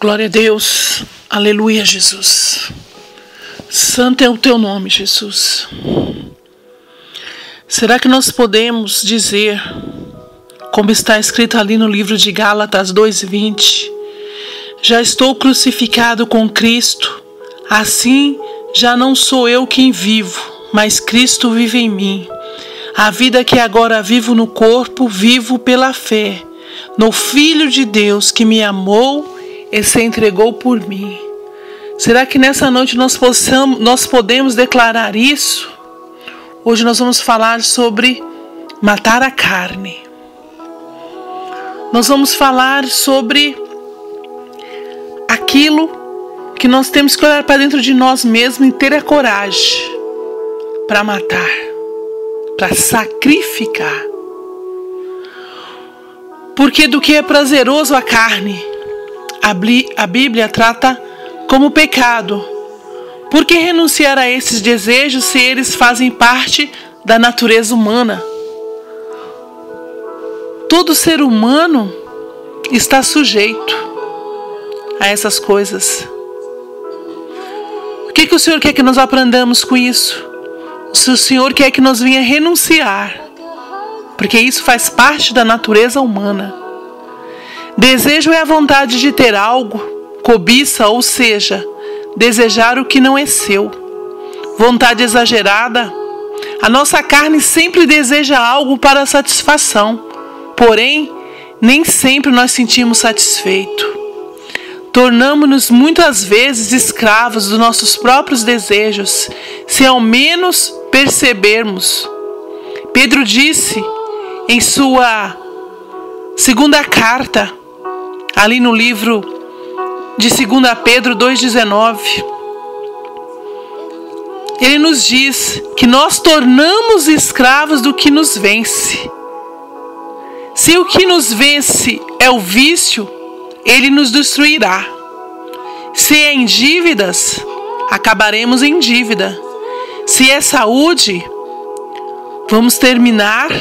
Glória a Deus, aleluia, Jesus. Santo é o teu nome, Jesus. Será que nós podemos dizer, como está escrito ali no livro de Gálatas 2:20, já estou crucificado com Cristo, assim já não sou eu quem vivo, mas Cristo vive em mim. A vida que agora vivo no corpo, vivo pela fé no Filho de Deus que me amou e se entregou por mim. Será que nessa noite nós podemos declarar isso? Hoje nós vamos falar sobre matar a carne. Nós vamos falar sobre aquilo que nós temos que olhar para dentro de nós mesmos e ter a coragem para matar, para sacrificar. Porque do que é prazeroso a carne, a Bíblia trata como pecado. Por que renunciar a esses desejos se eles fazem parte da natureza humana? Todo ser humano está sujeito a essas coisas. O que o Senhor quer que nós aprendamos com isso? Se o Senhor quer que nós venha renunciar, porque isso faz parte da natureza humana. Desejo é a vontade de ter algo, cobiça, ou seja, desejar o que não é seu. Vontade exagerada. A nossa carne sempre deseja algo para satisfação, porém, nem sempre nós sentimos satisfeito. Tornamos-nos muitas vezes escravos dos nossos próprios desejos, se ao menos percebermos. Pedro disse em sua segunda carta, ali no livro de 2 Pedro 2,19, ele nos diz que nós tornamos escravos do que nos vence. Se o que nos vence é o vício, ele nos destruirá. Se é em dívidas, acabaremos em dívida. Se é saúde, vamos terminar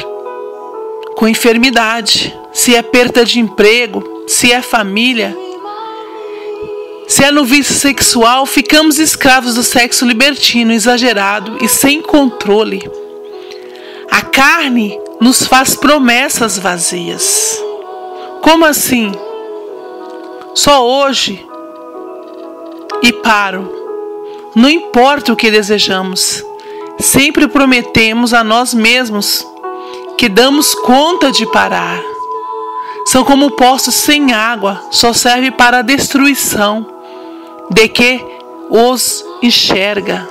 com enfermidade. Se é perda de emprego, se é família, se é no vício sexual, ficamos escravos do sexo libertino, exagerado e sem controle. A carne nos faz promessas vazias. Como assim? Só hoje e paro. Não importa o que desejamos, sempre prometemos a nós mesmos que damos conta de parar. São como poços sem água, só serve para a destruição de que os enxerga.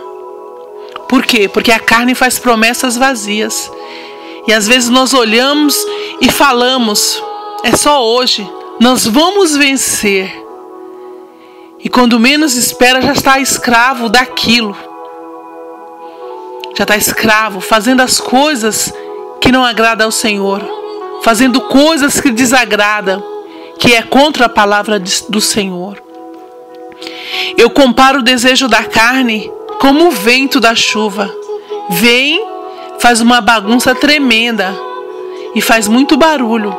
Por quê? Porque a carne faz promessas vazias. E às vezes nós olhamos e falamos, é só hoje, nós vamos vencer. E quando menos espera, já está escravo daquilo. Já está escravo, fazendo as coisas que não agradam ao Senhor. Fazendo coisas que desagradam, que é contra a palavra do Senhor. Eu comparo o desejo da carne como o vento da chuva. Vem, faz uma bagunça tremenda e faz muito barulho,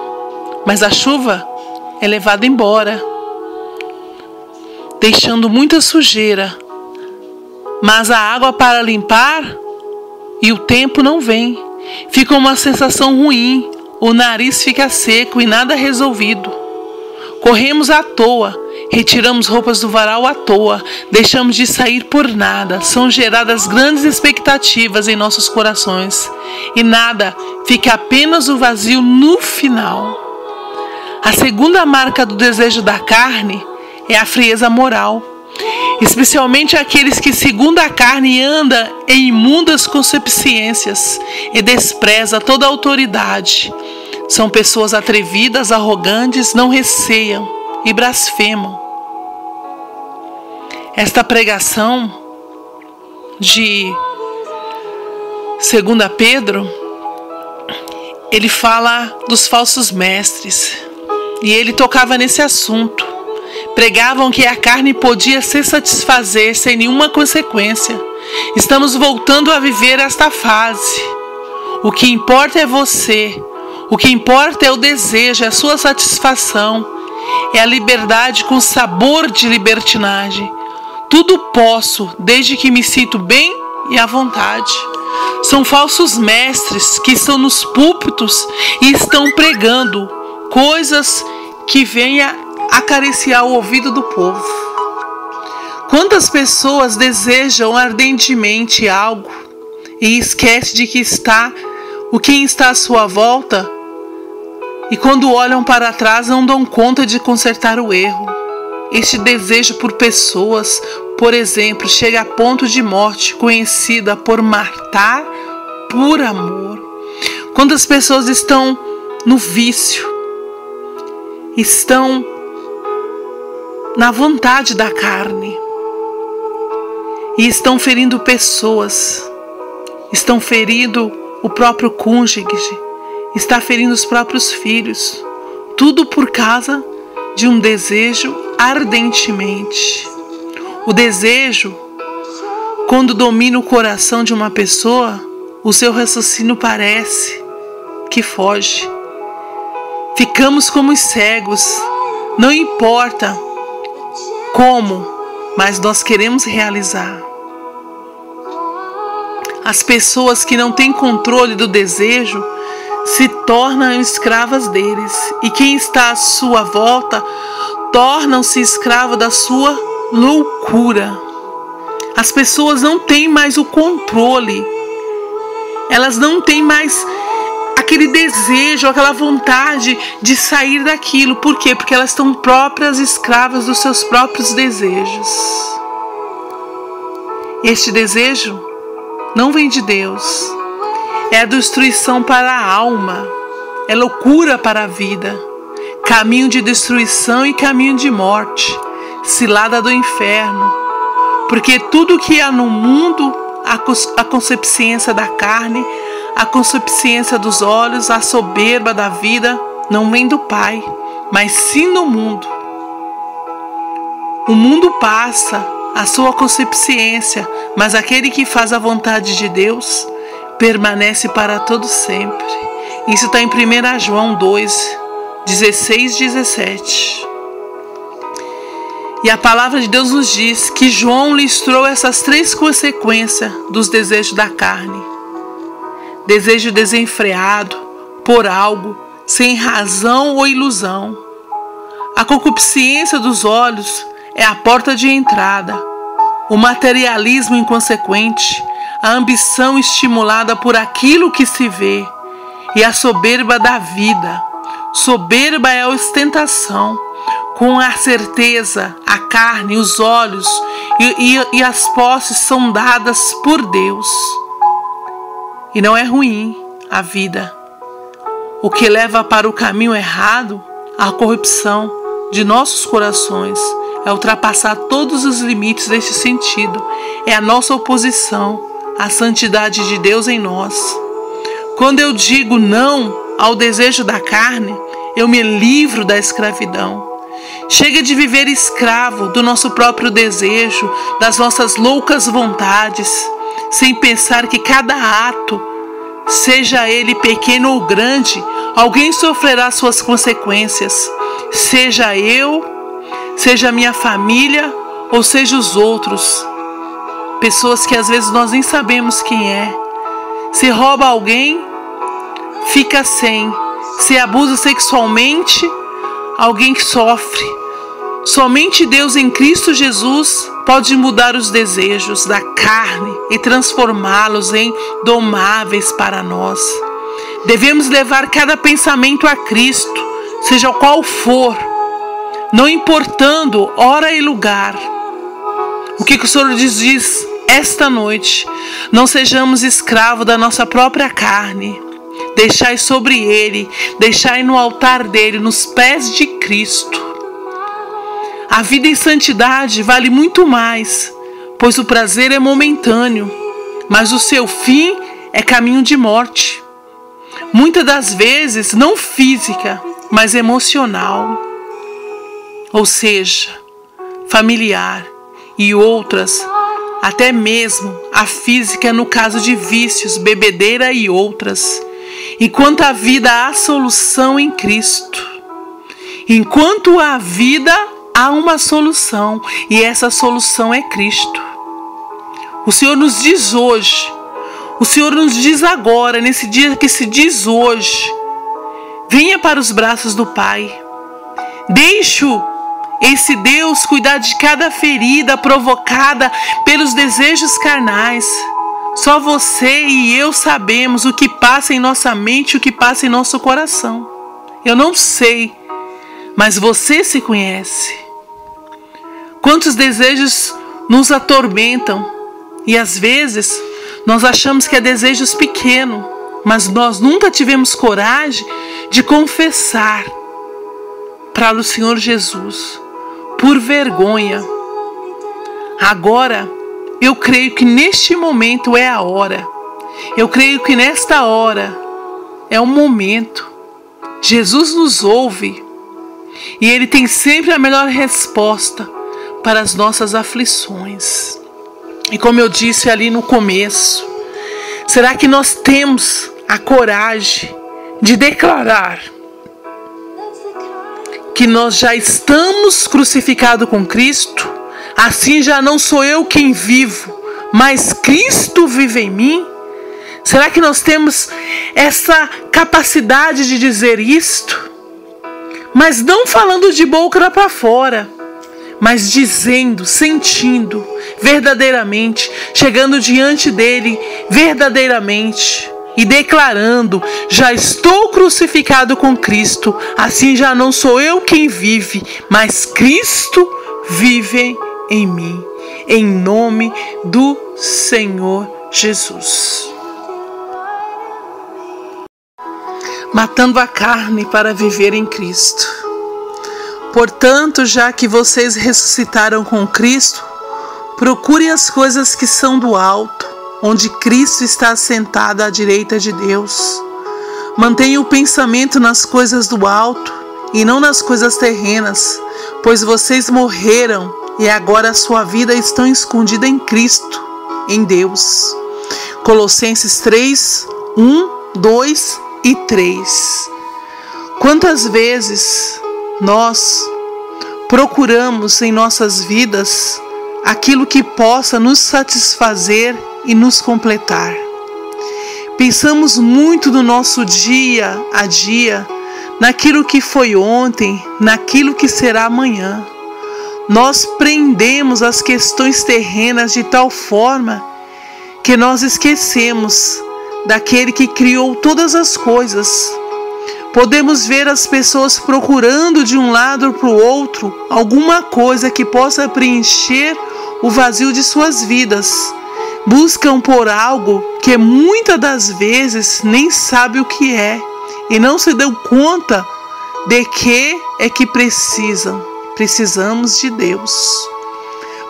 mas a chuva é levada embora, deixando muita sujeira. Mas a água para limpar e o tempo não vem. Fica uma sensação ruim. O nariz fica seco e nada resolvido. Corremos à toa, retiramos roupas do varal à toa, deixamos de sair por nada. São geradas grandes expectativas em nossos corações e nada, fica apenas o vazio no final. A segunda marca do desejo da carne é a frieza moral, especialmente aqueles que, segundo a carne, andam em imundas concupiscências e despreza toda a autoridade. São pessoas atrevidas, arrogantes, não receiam e blasfemam. Esta pregação de 2 Pedro, ele fala dos falsos mestres e ele tocava nesse assunto. Pregavam que a carne podia se satisfazer sem nenhuma consequência. Estamos voltando a viver esta fase. O que importa é você. O que importa é o desejo, é a sua satisfação. É a liberdade com sabor de libertinagem. Tudo posso, desde que me sinto bem e à vontade. São falsos mestres que estão nos púlpitos e estão pregando coisas que venham acariciar o ouvido do povo. Quantas pessoas desejam ardentemente algo e esquecem de que quem está à sua volta, e quando olham para trás não dão conta de consertar o erro. Este desejo por pessoas, por exemplo, chega a ponto de morte, conhecida por matar por amor. Quantas pessoas estão no vício, estão na vontade da carne e estão ferindo pessoas, estão ferindo o próprio cônjuge, está ferindo os próprios filhos, tudo por causa de um desejo ardentemente. O desejo, quando domina o coração de uma pessoa, o seu raciocínio parece que foge. Ficamos como os cegos, não importa como, mas nós queremos realizar. As pessoas que não têm controle do desejo se tornam escravas deles, e quem está à sua volta tornam-se escravos da sua loucura. As pessoas não têm mais o controle, elas não têm mais aquele desejo, aquela vontade de sair daquilo. Por quê? Porque elas estão próprias escravas dos seus próprios desejos. Este desejo não vem de Deus. É a destruição para a alma, é loucura para a vida, caminho de destruição e caminho de morte, cilada do inferno, porque tudo que há no mundo, a concupiscência da carne, a concupiscência dos olhos, a soberba da vida, não vem do Pai, mas sim do mundo. O mundo passa, a sua concupiscência, mas aquele que faz a vontade de Deus permanece para todo sempre. Isso está em 1 João 2, 16 e 17. E a palavra de Deus nos diz que João listrou essas 3 consequências dos desejos da carne. Desejo desenfreado por algo, sem razão ou ilusão. A concupiscência dos olhos é a porta de entrada. O materialismo inconsequente, a ambição estimulada por aquilo que se vê, e a soberba da vida. Soberba é a ostentação, com a certeza, a carne, os olhos e as posses são dadas por Deus. E não é ruim a vida. O que leva para o caminho errado, a corrupção de nossos corações, é ultrapassar todos os limites desse sentido. É a nossa oposição à santidade de Deus em nós. Quando eu digo não ao desejo da carne, eu me livro da escravidão. Chega de viver escravo do nosso próprio desejo, das nossas loucas vontades, sem pensar que cada ato, seja ele pequeno ou grande, alguém sofrerá suas consequências. Seja eu, seja minha família ou seja os outros. Pessoas que às vezes nós nem sabemos quem é. Se rouba alguém, fica sem. Se abusa sexualmente, alguém sofre. Somente Deus em Cristo Jesus pode mudar os desejos da carne e transformá-los em domáveis para nós. Devemos levar cada pensamento a Cristo, seja qual for, não importando hora e lugar. O que o Senhor diz esta noite? Não sejamos escravos da nossa própria carne. Deixai sobre ele, deixai no altar dele, nos pés de Cristo. A vida em santidade vale muito mais, pois o prazer é momentâneo, mas o seu fim é caminho de morte. Muitas das vezes não física, mas emocional, ou seja, familiar, e outras, até mesmo a física no caso de vícios, bebedeira e outras. Enquanto a vida há solução em Cristo. Enquanto há vida, há uma solução, e essa solução é Cristo. O Senhor nos diz hoje, o Senhor nos diz agora, nesse dia que se diz hoje, venha para os braços do Pai. Deixe esse Deus cuidar de cada ferida provocada pelos desejos carnais. Só você e eu sabemos o que passa em nossa mente, o que passa em nosso coração. Eu não sei, mas você se conhece. Quantos desejos nos atormentam e às vezes nós achamos que é desejos pequenos, mas nós nunca tivemos coragem de confessar para o Senhor Jesus, por vergonha. Agora, eu creio que neste momento é a hora. Eu creio que nesta hora é o momento. Jesus nos ouve e Ele tem sempre a melhor resposta para as nossas aflições. E como eu disse ali no começo, será que nós temos a coragem de declarar que nós já estamos crucificados com Cristo? Assim já não sou eu quem vivo, mas Cristo vive em mim? Será que nós temos essa capacidade de dizer isto? Mas não falando de boca para fora, mas dizendo, sentindo verdadeiramente, chegando diante dele verdadeiramente e declarando: já estou crucificado com Cristo, assim já não sou eu quem vive, mas Cristo vive em mim, em nome do Senhor Jesus. Matando a carne para viver em Cristo. Portanto, já que vocês ressuscitaram com Cristo, procurem as coisas que são do alto, onde Cristo está assentado à direita de Deus. Mantenha o pensamento nas coisas do alto e não nas coisas terrenas, pois vocês morreram e agora a sua vida está escondida em Cristo, em Deus. Colossenses 3, 1, 2 e 3. Quantas vezes nós procuramos em nossas vidas aquilo que possa nos satisfazer e nos completar. Pensamos muito no nosso dia a dia, naquilo que foi ontem, naquilo que será amanhã. Nós prendemos as questões terrenas de tal forma que nós esquecemos daquele que criou todas as coisas. Podemos ver as pessoas procurando de um lado para o outro alguma coisa que possa preencher o vazio de suas vidas. Buscam por algo que muitas das vezes nem sabe o que é e não se dão conta de que é que precisam. Precisamos de Deus.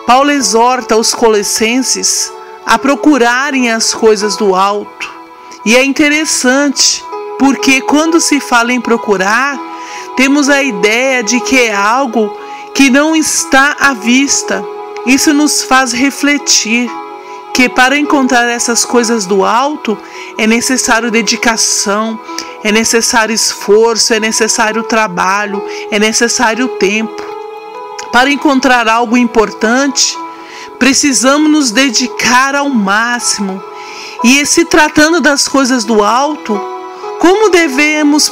Paulo exorta os colossenses a procurarem as coisas do alto. E é interessante, porque quando se fala em procurar, temos a ideia de que é algo que não está à vista. Isso nos faz refletir que para encontrar essas coisas do alto é necessário dedicação, é necessário esforço, é necessário trabalho, é necessário tempo. Para encontrar algo importante, precisamos nos dedicar ao máximo. E se tratando das coisas do alto, como devemos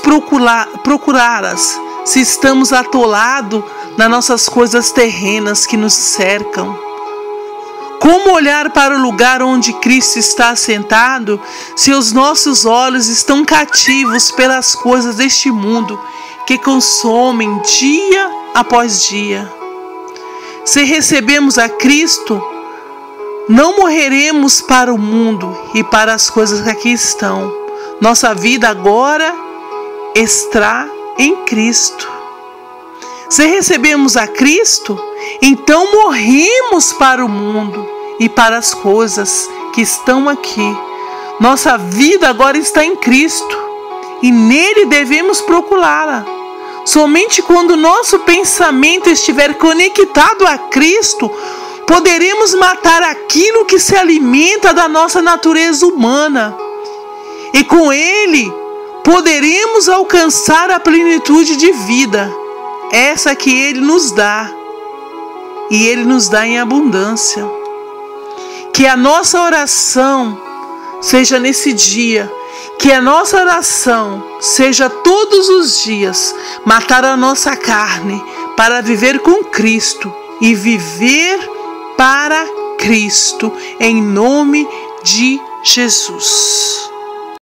procurá-las se estamos atolados nas nossas coisas terrenas que nos cercam? Como olhar para o lugar onde Cristo está assentado se os nossos olhos estão cativos pelas coisas deste mundo que consomem dia após dia? Se recebemos a Cristo, não morreremos para o mundo e para as coisas que aqui estão. Nossa vida agora está em Cristo. Se recebemos a Cristo, então morremos para o mundo e para as coisas que estão aqui. Nossa vida agora está em Cristo e nele devemos procurá-la. Somente quando nosso pensamento estiver conectado a Cristo, poderemos matar aquilo que se alimenta da nossa natureza humana. E com Ele, poderemos alcançar a plenitude de vida essa que Ele nos dá, e Ele nos dá em abundância. Que a nossa oração seja nesse dia, que a nossa oração seja todos os dias matar a nossa carne para viver com Cristo e viver para Cristo, em nome de Jesus.